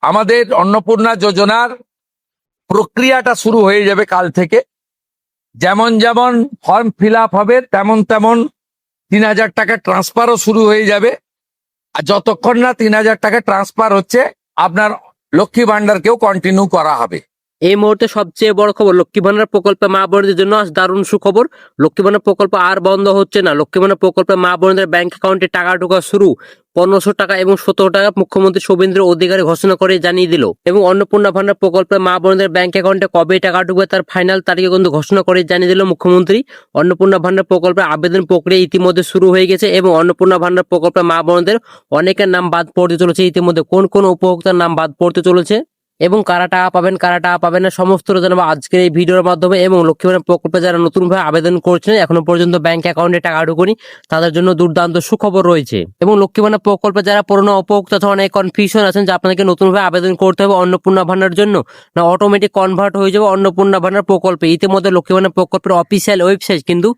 আমাদের অন্নপূর্ণা যোজনার প্রক্রিয়াটা শুরু হয়ে যাবে কাল থেকে। যেমন যেমন ফর্ম ফিল আপ হবে তেমন তেমন ৩,০০০ টাকা ট্রান্সফারও শুরু হয়ে যাবে। আর যতক্ষণ না ৩,০০০ টাকা ট্রান্সফার হচ্ছে আপনার লক্ষ্মী ভান্ডারকেও কন্টিনিউ করা হবে। এই মুহূর্তে সবচেয়ে বড় খবর, লক্ষ্মী ভান্ডার প্রকল্পে মা বোনদের জন্য আজ দারুণ সুখবর। লক্ষ্মী ভান্ডার প্রকল্প আর বন্ধ হচ্ছে না। লক্ষ্মী ভান্ডার প্রকল্পে মা বোনদের ব্যাংক অ্যাকাউন্টে টাকা ঢোকা শুরু। ১৫০০ টাকা এবং ১৭ টাকা মুখ্যমন্ত্রী শুভেন্দু অধিকারী ঘোষণা করে জানিয়ে দিল। এবং অন্নপূর্ণা ভান্ডার প্রকল্পে মা বোনদের ব্যাংক অ্যাকাউন্টে কবে টাকা ঢুকবে তার ফাইনাল তারিখে কিন্তু ঘোষণা করে জানিয়ে দিল মুখ্যমন্ত্রী। অন্নপূর্ণা ভান্ডার প্রকল্পের আবেদন প্রক্রিয়া ইতিমধ্যে শুরু হয়ে গেছে এবং অন্নপূর্ণা ভান্ডার প্রকল্পে মা বোনদের অনেকের নাম বাদ পড়তে চলেছে। ইতিমধ্যে কোন কোন উপভোক্তার নাম বাদ পড়তে চলেছে এবং কারা টাকা পাবেন না সমস্তটা জানাবো আজকের এই ভিডিওর মাধ্যমে। এবং লক্ষ্মী ভান্ডার প্রকল্পে যারা নতুনভাবে আবেদন করছেন, এখনো পর্যন্ত ব্যাংক অ্যাকাউন্টে টাকা ঢুকুনি, তাদের জন্য দুর্দান্ত সুখবর রয়েছে। এবং লক্ষ্মী ভান্ডার প্রকল্পে যারা পুরনো উপভোক্তা অনেক কনফিউশন আছেন যে আপনাকে নতুনভাবে আবেদন করতে হবে অন্নপূর্ণা ভান্ডার জন্য, না অটোমেটিক কনভার্ট হয়ে যাবে অন্নপূর্ণা ভান্ডার প্রকল্পে। ইতিমধ্যে লক্ষ্মী ভান্ডার প্রকল্পের অফিসিয়াল ওয়েবসাইট কিন্তু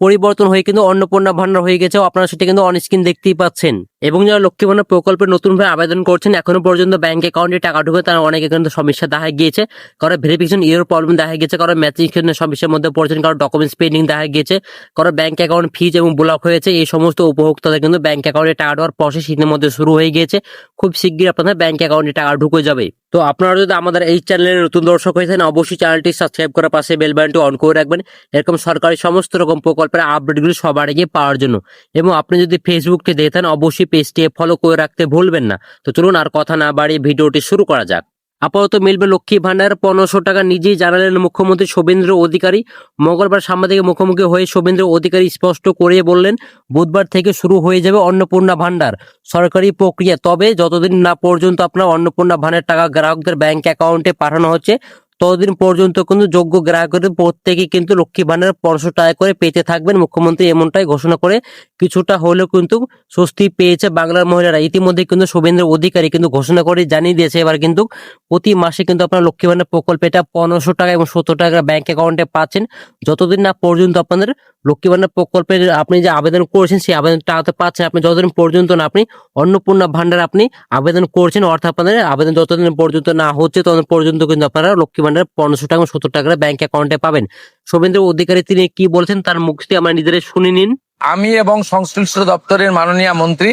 পরিবর্তন হয়ে কিন্তু অন্নপূর্ণা ভান্ডার হয়ে গেছে। আপনারা সেটা কিন্তু অন স্ক্রিন দেখতেই পাচ্ছেন। এবং যারা লক্ষ্মী ভান্ডার প্রকল্পে নতুনভাবে আবেদন করছেন, এখনো পর্যন্ত ব্যাংক অ্যাকাউন্টে টাকা ঢুকে তারা অনেকে কিন্তু সমস্যা দেখা গিয়েছে। কারো ভেরিফিকেশন ইয়ের প্রবলেম দেখা গেছে, কারো ম্যাচিং সমস্যার মধ্যে পড়ছেন, কারো ডকুমেন্টস পেন্ডিং দেখা গিয়েছে, কারো ব্যাংক অ্যাকাউন্ট ফিজ এবং ব্লক হয়েছে। এই সমস্ত উপভোক্তাদের কিন্তু ব্যাংক অ্যাকাউন্টে টাকা ঢোকার প্রসেস ইতিমধ্যে শুরু হয়ে গিয়েছে। খুব শিগগিরই আপনাদের ব্যাংক অ্যাকাউন্টে টাকা ঢুকে যাবে। তো আপনারা যদি আমাদের এই চ্যানেলের নতুন দর্শক হয়েছেন, অবশ্যই চ্যানেলটি সাবস্ক্রাইব করার পাশে বেল বাটনটি অন করে রাখবেন এরকম সরকারি সমস্ত রকম প্রকল্পের আপডেটগুলো সবার আগে পাওয়ার জন্য। এবং আপনি যদি ফেসবুকটি দেখেন, অবশ্যই পেজটি ফলো করে রাখতে ভুলবেন না। তো চলুন আর কথা না বাড়িয়ে ভিডিওটি শুরু করা যাক। আপাতত মিলবে লক্ষ্মী ভান্ডার ১৫০০ টাকা, নিজেই জানালেন মুখ্যমন্ত্রী শুভেন্দু অধিকারী। মঙ্গলবার সাংবাদিকের মুখোমুখি হয়ে শুভেন্দু অধিকারী স্পষ্ট করে বললেন, বুধবার থেকে শুরু হয়ে যাবে অন্নপূর্ণা ভান্ডার সরকারি প্রক্রিয়া। তবে যতদিন না পর্যন্ত আপনার অন্নপূর্ণা ভান্ডার টাকা গ্রাহকদের ব্যাংক অ্যাকাউন্টে পাঠানো হচ্ছে, ততদিন পর্যন্ত কিন্তু যোগ্য গ্রাহকদের প্রত্যেকে কিন্তু লক্ষ্মী ভান্ডার ১৫০০ টাকা করে পেতে থাকবেন। মুখ্যমন্ত্রী এমনটাই ঘোষণা করে কিছুটা হলেও কিন্তু স্বস্তি পেয়েছে বাংলার মহিলারা। ইতিমধ্যে কিন্তু শুভেন্দু অধিকারী কিন্তু ঘোষণা করে জানিয়ে দিয়েছে, এবার কিন্তু প্রতি মাসে কিন্তু আপনার লক্ষ্মী ভান্ডার প্রকল্পে এটা ১৫০০ টাকা এবং ৭০ টাকা ব্যাংক অ্যাকাউন্টে পাচ্ছেন। যতদিন না পর্যন্ত আপনাদের লক্ষ্মী ভান্ডার প্রকল্পের আপনি যে আবেদন করেছেন সেই আবেদন টাকাতে পাচ্ছেন, আপনি যতদিন পর্যন্ত না আপনি অন্নপূর্ণা ভান্ডার আপনি আবেদন করছেন, অর্থাৎ আপনাদের আবেদন যতদিন পর্যন্ত না হচ্ছে ততদিন পর্যন্ত কিন্তু আপনারা লক্ষ্মী ভান্ডার ১৫০০ টাকা এবং ৭০ টাকা ব্যাংক অ্যাকাউন্টে পাবেন। শুভেন্দু অধিকারী তিনি কি বলছেন তার মুখ থেকে আমরা নিজেরাই শুনে নিন। আমি এবং সংশ্লিষ্ট দপ্তরের মাননীয় মন্ত্রী,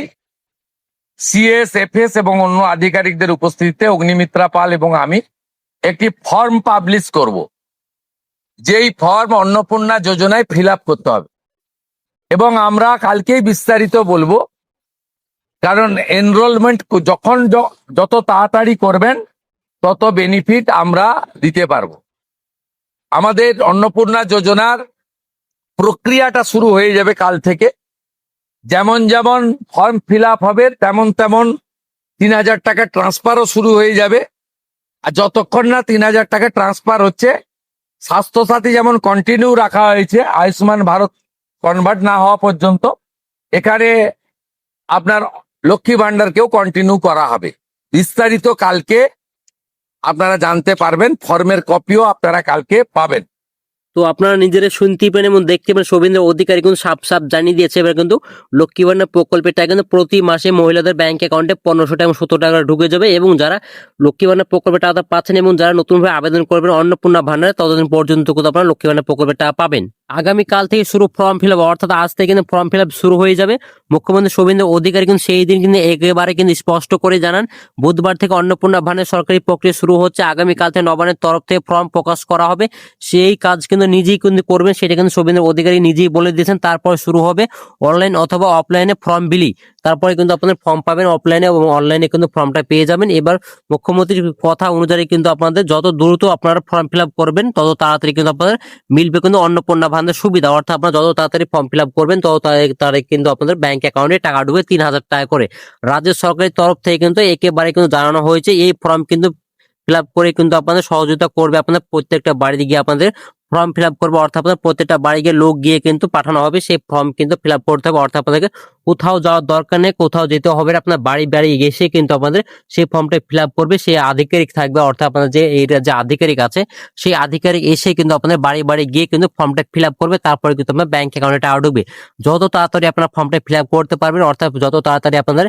সিএস, এফএস এবং অন্য আধিকারিকদের উপস্থিতিতে অগ্নিমিত্রা পাল এবং আমি একটি ফর্ম পাবলিশ করব, যেই ফর্ম অন্নপূর্ণা যোজনায় ফিল আপ করতে হবে। এবং আমরা কালকেই বিস্তারিত বলবো, কারণ এনরোলমেন্ট যখন যত তাড়াতাড়ি করবেন তত বেনিফিট আমরা দিতে পারবো। আমাদের অন্নপূর্ণা যোজনার প্রক্রিয়াটা শুরু হয়ে যাবে কাল থেকে। যেমন যেমন ফর্ম ফিল আপ হবে তেমন তেমন ৩,০০০ টাকা ট্রান্সফারও শুরু হয়ে যাবে। আর যতক্ষণ না ৩,০০০ টাকা ট্রান্সফার হচ্ছে, স্বাস্থ্যসাথী যেমন কন্টিনিউ রাখা হয়েছে আয়ুষ্মান ভারত কনভার্ট না হওয়া পর্যন্ত, এখানে আপনার লক্ষ্মী ভান্ডারকেও কন্টিনিউ করা হবে। বিস্তারিত কালকে আপনারা জানতে পারবেন, ফর্মের কপিও আপনারা কালকে পাবেন। তো আপনারা নিজেরা শুনতে পেন এবং দেখতে পেন শুভেন্দু অধিকারী কিন্তু সাফ জানিয়ে দিয়েছে, এবার কিন্তু লক্ষ্মী ভান্ডার প্রকল্পের কিন্তু প্রতি মাসে মহিলাদের ব্যাংক অ্যাকাউন্টে ১৫০০ টাকা এবং ৭০ টাকা ঢুকে যাবে। এবং যারা লক্ষ্মী ভান্ডার প্রকল্পের টাকা পাচ্ছেন এবং যারা নতুনভাবে আবেদন করবেন অন্নপূর্ণা ভান্ডারে, ততদিন পর্যন্ত কিন্তু আপনারা লক্ষ্মী ভান্ডার প্রকল্পের টাকা পাবেন। আগামীকাল থেকে শুরু ফর্ম ফিল আপ, অর্থাৎ আজ থেকে কিন্তু ফর্ম ফিল আপ শুরু হয়ে যাবে। মুখ্যমন্ত্রী শুভেন্দু অধিকারী কিন্তু সেই দিন কিন্তু একেবারে কিন্তু স্পষ্ট করে জানান, বুধবার থেকে অন্নপূর্ণা ভান্ডার সরকারি প্রক্রিয়া শুরু হচ্ছে। আগামীকাল থেকে নবান্নের তরফ থেকে ফর্ম প্রকাশ করা হবে। সেই কাজ কিন্তু নিজেই কিন্তু করবেন, সেটা কিন্তু শুভেন্দু অধিকারী নিজেই বলে দিয়েছেন। তারপর শুরু হবে অনলাইন অথবা অফলাইনে ফর্ম বিলি। তারপরে কিন্তু আপনাদের ফর্ম পাবেন অফলাইনে এবং অনলাইনে কিন্তু ফর্মটা পেয়ে যাবেন। এবার মুখ্যমন্ত্রীর কথা অনুযায়ী কিন্তু আপনাদের যত দ্রুত আপনারা ফর্ম ফিল আপ করবেন তত তাড়াতাড়ি কিন্তু আপনাদের মিলবে কিন্তু অন্নপূর্ণা ভান্ডার সুবিধা। অর্থাৎ আপনারা যত তাড়াতাড়ি ফর্ম ফিল আপ করবেন তত তাড়াতাড়ি কিন্তু আপনাদের ব্যাংক অ্যাকাউন্টে টাকা ঢুকবে ৩,০০০ টাকা করে। রাজ্য সরকারের তরফ থেকে কিন্তু একেবারে কিন্তু জানানো হয়েছে, এই ফর্ম কিন্তু ফিল আপ করে কিন্তু আপনাদের সহযোগিতা করবে। আপনাদের প্রত্যেকটা বাড়িতে গিয়ে আপনাদের ফর্ম ফিল আপ করবে, অর্থাৎ আপনাদের প্রত্যেকটা বাড়ি গিয়ে লোক গিয়ে কিন্তু পাঠানো হবে, সেই ফর্ম কিন্তু ফিল আপ করতে হবে। অর্থাৎ আপনাদেরকে কোথাও যাওয়ার দরকার নেই, কোথাও যেতে হবে না, আপনার বাড়ি বাড়ি এসে কিন্তু আপনাদের সেই ফর্মটা ফিল আপ করবে সেই আধিকারিক থাকবে। অর্থাৎ আপনাদের যে এইটা যে আধিকারিক আছে সেই আধিকারিক এসে কিন্তু আপনাদের বাড়ি বাড়ি গিয়ে কিন্তু ফর্মটা ফিল আপ করবে। তারপরে কিন্তু আপনার ব্যাংক অ্যাকাউন্টে টাকা ঢুকবে। যত তাড়াতাড়ি আপনারা ফর্মটা ফিল আপ করতে পারবেন, অর্থাৎ যত তাড়াতাড়ি আপনাদের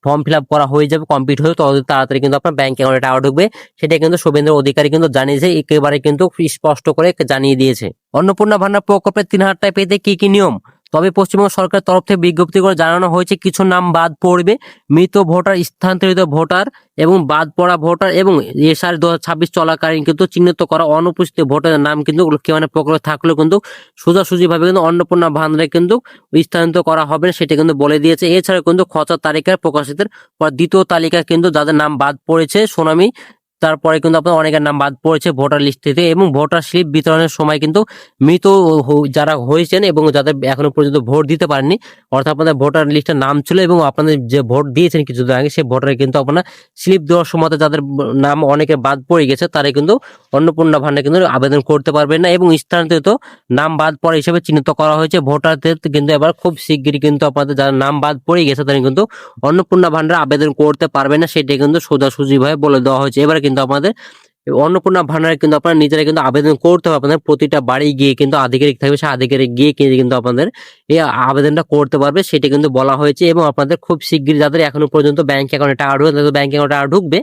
ফর্ম ফিল আপ করা হয়ে যাবে, কমপ্লিট হয়ে তত তাড়াতাড়ি কিন্তু আপনার ব্যাংক অ্যাকাউন্টে টাকা ঢুকবে, সেটা কিন্তু শুভেন্দু অধিকারী কিন্তু জানিয়েছে, একেবারে কিন্তু স্পষ্ট করে জানিয়ে দিয়েছে। অন্নপূর্ণা ভান্ডার প্রকল্পের 3,000 টাকা পেতে কি কি নিয়ম? তবে পশ্চিমবঙ্গ সরকারের তরফ থেকে বিজ্ঞপ্তি করে জানানো হয়েছে কিছু নাম বাদ পড়বে। মৃত ভোটার, স্থানান্তরিত ভোটার এবং বাদ পড়া ভোটার এবং এসআর 2026 চলাকালীন কিন্তু চিহ্নিত করা অনুপস্থিত ভোটারের নাম কিন্তু লক্ষ্মী ভান্ডার প্রকল্পে থাকলেও কিন্তু সোজাসুজি ভাবে কিন্তু অন্নপূর্ণা ভান্ডারে কিন্তু স্থানান্তরিত করা হবে না, সেটা কিন্তু বলে দিয়েছে। এছাড়া কিন্তু খসড়া তালিকায় প্রকাশিতের পর দ্বিতীয় তালিকা কিন্তু যাদের নাম বাদ পড়েছে সুনামি, তারপরে কিন্তু আপনার অনেকের নাম বাদ পড়েছে ভোটার লিস্ট থেকে, এবং ভোটার স্লিপ বিতরণের সময় কিন্তু মৃত যারা হয়েছেন এবং যাদের এখনো পর্যন্ত ভোট দিতে পারেননি, অর্থাৎ আপনাদের ভোটার লিস্টে নাম ছিল এবং আপনাদের যে ভোট দিয়েছেন কিছুদিন আগে, সেই ভোটারে কিন্তু আপনার স্লিপ দেওয়ার সময় যাদের নাম অনেকে বাদ পড়ে গেছে তারা কিন্তু অন্নপূর্ণা ভান্ডারে কিন্তু আবেদন করতে পারবেন না। এবং স্থানান্তরিত নাম বাদ পড়া হিসেবে চিহ্নিত করা হয়েছে ভোটারদের কিন্তু এবার খুব শিগগিরই কিন্তু আপনাদের যারা নাম বাদ পড়ে গেছে তারা কিন্তু অন্নপূর্ণা ভান্ডারে আবেদন করতে পারবে না, সেটা কিন্তু সোজাসুজি ভাবে বলে দেওয়া হয়েছে। এবার কিন্তু আমাদের অন্নপূর্ণা ভান্ডারে কিন্তু আপনারা নিজেরা কিন্তু আবেদন করতে হবে, আপনাদের প্রতিটা বাড়ি গিয়ে কিন্তু আধিকারিক থাকবে, সেই আধিকারিক গিয়ে কিন্তু আপনাদের এই আবেদনটা করতে পারবে, সেটা কিন্তু বলা হয়েছে। এবং আপনাদের খুব শিগগিরই যাদের এখনো পর্যন্ত ব্যাংক অ্যাকাউন্টে টাকা ঢুকে তাদের ব্যাংক অ্যাকাউন্টে টাকা ঢুকবে,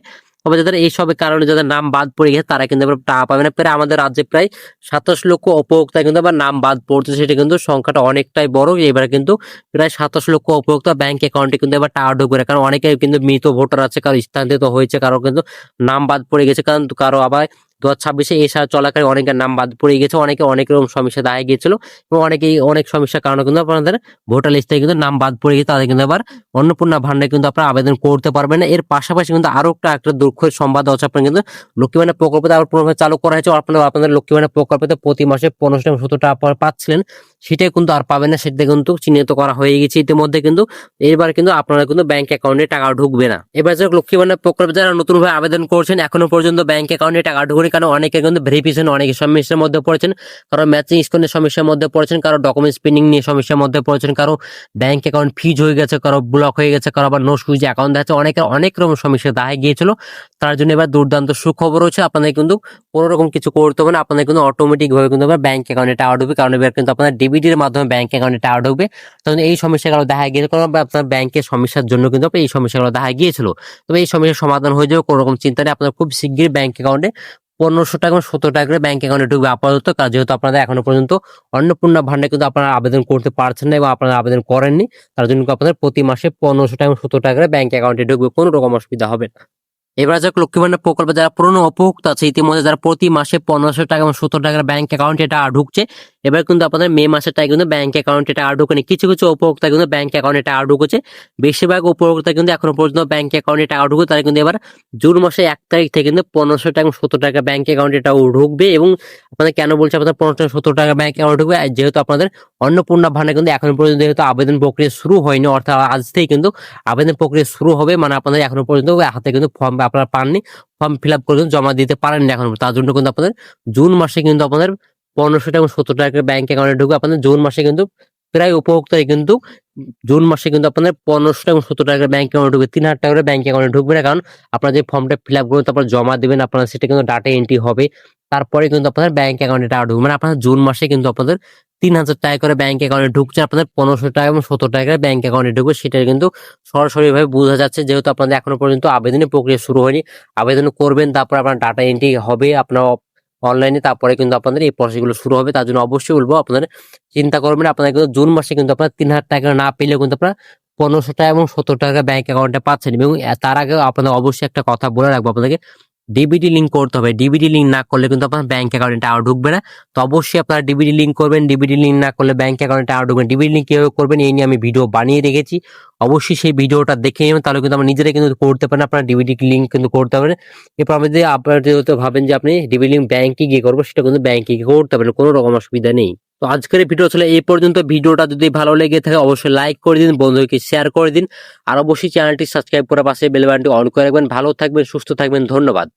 তবে যাদের এইসব কারণে যাদের নাম বাদ পড়ে গেছে তারা কিন্তু এবার টাকা পাবে না। প্রায় আমাদের রাজ্যে প্রায় 27 লক্ষ উপভোক্তা কিন্তু আবার নাম বাদ পড়ছে, সেটা কিন্তু সংখ্যাটা অনেকটাই বড়। এবার কিন্তু প্রায় 27 লক্ষ উপভোক্তা ব্যাংক অ্যাকাউন্টে কিন্তু এবার টাকা ঢুকবে না, কারণ অনেকে কিন্তু মৃত ভোটার আছে, কারো স্থানান্তরিত হয়েছে, কারো কিন্তু নাম বাদ পড়ে গেছে, কারণ কারো আবার 2026 এসআর চলাকালীন অনেকের নাম বাদ পড়ে গেছে, অনেকে অনেক রকম সমস্যা দেখা গিয়েছিল এবং অনেকেই অনেক সমস্যার কারণে কিন্তু আপনাদের ভোটার লিস্ট থেকে কিন্তু নাম বাদ পড়ে গেছে, তাদের কিন্তু আবার অন্নপূর্ণা ভান্ডারে কিন্তু আপনারা আবেদন করতে পারবেন না। এর পাশাপাশি কিন্তু আরো একটা দুঃখের সংবাদ হচ্ছে আপনার কিন্তু লক্ষ্মী ভান্ডার প্রকল্পতে আবার পুনরায় চালু করা হয়েছে। আপনাদের লক্ষ্মী ভান্ডার প্রকল্পতে প্রতি মাসে 15 থেকে 17 টাকা পাচ্ছিলেন, সেটাই কিন্তু আর পাবেন না, সেটা কিন্তু চিহ্নিত করা হয়ে গেছে ইতিমধ্যে। কিন্তু এবার কিন্তু আপনারা কিন্তু ব্যাংক অ্যাকাউন্টে টাকা ঢুকবে না। এবার যে লক্ষ্মী ভান্ডার প্রকল্পে যারা নতুন ভাবে আবেদন করছেন এখনো পর্যন্ত ব্যাংক অ্যাকাউন্টে টাকা ঢুকেনি, কারণ অনেকে কিন্তু ভেরিফিকেশন অনেক সমস্যার মধ্যে পড়েছেন, কারো ম্যাচিং স্কোরের সমস্যার মধ্যে পড়েছেন, কারো ডকুমেন্টস পেন্ডিং নিয়ে সমস্যার মধ্যে পড়েছেন, কারো ব্যাংক অ্যাকাউন্ট ফ্রিজ হয়ে গেছে, কারো ব্লক হয়ে গেছে, কারো আবার নো সুইচ অ্যাকাউন্ট আছে, অনেকের অনেক রকম সমস্যা দেখা গিয়েছিল। তার জন্য এবার দুর্দান্ত সুখবর হচ্ছে আপনাদের কিন্তু কোনো রকম কিছু করতে হবে না, আপনাদের কিন্তু অটোমেটিক ভাবে কিন্তু ব্যাংক অ্যাকাউন্টে টাকা ঢুকবে, কারণ এবার কিন্তু আপনাদের ডিবিটির মাধ্যমে ব্যাংক অ্যাকাউন্টে টাকা ঢুকবে। তখন এই সমস্যাগুলো দেখা গিয়েছিল, কারণ আপনার ব্যাংকের সমস্যার জন্য কিন্তু এই সমস্যাগুলো দেখা গিয়েছিল। তবে এই সমস্যার সমাধান হয়ে যাবে, কোনো রকম চিন্তা নেই, আপনার খুব শিগগির ব্যাংক অ্যাকাউন্টে 1500 টাকা এবং 17 টাকা করে ব্যাংক অ্যাকাউন্টে ঢুকবে আপাতত, কাজ যেহেতু আপনাদের এখনো পর্যন্ত অন্নপূর্ণা ভান্ডারে কিন্তু আপনারা আবেদন করতে পারছেন না এবং আপনারা আবেদন করেননি, তার জন্য আপনাদের প্রতি মাসে 1500 টাকা এবং 17 টাকা করে ব্যাংক অ্যাকাউন্টে ঢুকবে, কোনো রকম অসুবিধা হবে না। এবার যাক লক্ষ্মী ভান্ডার প্রকল্পে যারা পুরনো উপভোক্তা আছে ইতিমধ্যে যারা প্রতি মাসে 1500 টাকা এবং 17 টাকার ব্যাংক অ্যাকাউন্টে টাকা ঢুকছে, এবার কিন্তু আপনাদের মে মাসের টাকা কিন্তু ব্যাংক অ্যাকাউন্টে টাকা ঢুকেনি, কিছু কিছু উপভোক্তা কিন্তু ব্যাংক অ্যাকাউন্টে টাকা ঢুকেছে, বেশিরভাগ উপভোক্তা কিন্তু এখনো পর্যন্ত ব্যাংক অ্যাকাউন্টে টাকা ঢুকে, তারা কিন্তু এবার জুন মাসের 1 তারিখ থেকে কিন্তু 1500 টাকা এবং 17 টাকা ব্যাংক অ্যাকাউন্টে টাকা ঢুকবে। এবং আপনাদের কেন বলছে আপনাদের 1500 থেকে 17 টাকা ব্যাংক অ্যাকাউন্টে ঢুকবে, যেহেতু আপনাদের অন্নপূর্ণা ভান্ডার কিন্তু এখনো পর্যন্ত যেহেতু আবেদন প্রক্রিয়া শুরু হয়নি, অর্থাৎ আজ থেকে কিন্তু আবেদন প্রক্রিয়া শুরু হবে, মানে আপনাদের এখনো পর্যন্ত হাতে কিন্তু ফর্ম আপনারা পাননি, ফর্ম ফিল আপ করে জমা দিতে পারেননি এখন, তার জন্য কিন্তু আপনাদের জুন মাসে কিন্তু আপনাদের 1500 টাকা এবং 17 টাকা ব্যাংক অ্যাকাউন্টে ঢুকবে। আপনাদের জুন মাসে কিন্তু প্রায় উপভোক্তাই কিন্তু জুন মাসে কিন্তু আপনাদের 1500 টাকা এবং 17 টাকা ব্যাংক অ্যাকাউন্টে ঢুকবে, 3000 টাকা করে ব্যাংক অ্যাকাউন্টে ঢুকবে না, কারণ আপনারা যে ফর্মটা ফিল আপ করবেন তারপর জমা দিবেন, আপনারা সেটা কিন্তু ডাটা এন্ট্রি হবে, তারপরে কিন্তু আপনাদের ব্যাংক অ্যাকাউন্টে টাকা ঢুকবে, মানে আপনাদের জুন মাসে কিন্তু আপনাদের 3000 টাকা করে ব্যাংক অ্যাকাউন্টে ঢুকছে, আপনাদের 1500 টাকা এবং 17 টাকা করে ব্যাংক অ্যাকাউন্টে ঢুকবে, সেটা কিন্তু সরাসরি ভাবে বোঝা যাচ্ছে। যেহেতু আপনাদের এখনো পর্যন্ত আবেদনের প্রক্রিয়া শুরু হয়নি, আবেদন করবেন, তারপর আপনার ডাটা এন্ট্রি হবে আপনার অনলাইনে, তারপরে কিন্তু আপনাদের এই প্রসেসগুলো শুরু হবে। তার জন্য অবশ্যই বলবো আপনাদের চিন্তা করবেন, আপনাদের কিন্তু জুন মাসে কিন্তু আপনার 3000 টাকা না পেলেও কিন্তু আপনার 1500 টাকা এবং 17 টাকা ব্যাংক অ্যাকাউন্টে পাচ্ছেন। এবং তার আগে আপনাদের অবশ্যই একটা কথা বলে রাখবো, আপনাদেরকে ডিবিটি লিঙ্ক করতে হবে, ডিবিটি লিঙ্ক না করলে কিন্তু আপনার ব্যাংক অ্যাকাউন্টে টাকা ঢুকবে না। তো অবশ্যই আপনারা ডিবিটি লিঙ্ক করবেন, ডিবিটি লিঙ্ক না করলে ব্যাংক অ্যাকাউন্টে টাকা ঢুকবেন। ডিবিটি লিঙ্ক কিভাবে করবেন এই নিয়ে আমি ভিডিও বানিয়ে রেখেছি, অবশ্যই সেই ভিডিওটা দেখে নেবেন, তাহলে কিন্তু আমরা নিজেরাই কিন্তু করতে পারেন, আপনারা ডিবিটি লিঙ্ক কিন্তু করতে পারেন। এরপর আপনি যদি আপনারা যেহেতু ভাবেন যে আপনি ডিবিটি লিঙ্ক ব্যাংকে গিয়ে করবো, সেটা কিন্তু ব্যাংকে গিয়ে করতে পারেন, কোনো রকম অসুবিধা নেই। তো আজকের ভিডিও ছিল এই পর্যন্ত। ভিডিওটা যদি ভালো লেগে থাকে অবশ্যই লাইক করে দিন, বন্ধুকে শেয়ার করে দিন, আর অবশ্যই চ্যানেলটি সাবস্ক্রাইব করে পাশে বেল বাটনটি অন করে রাখবেন। ভালো থাকবেন, সুস্থ থাকবেন, ধন্যবাদ।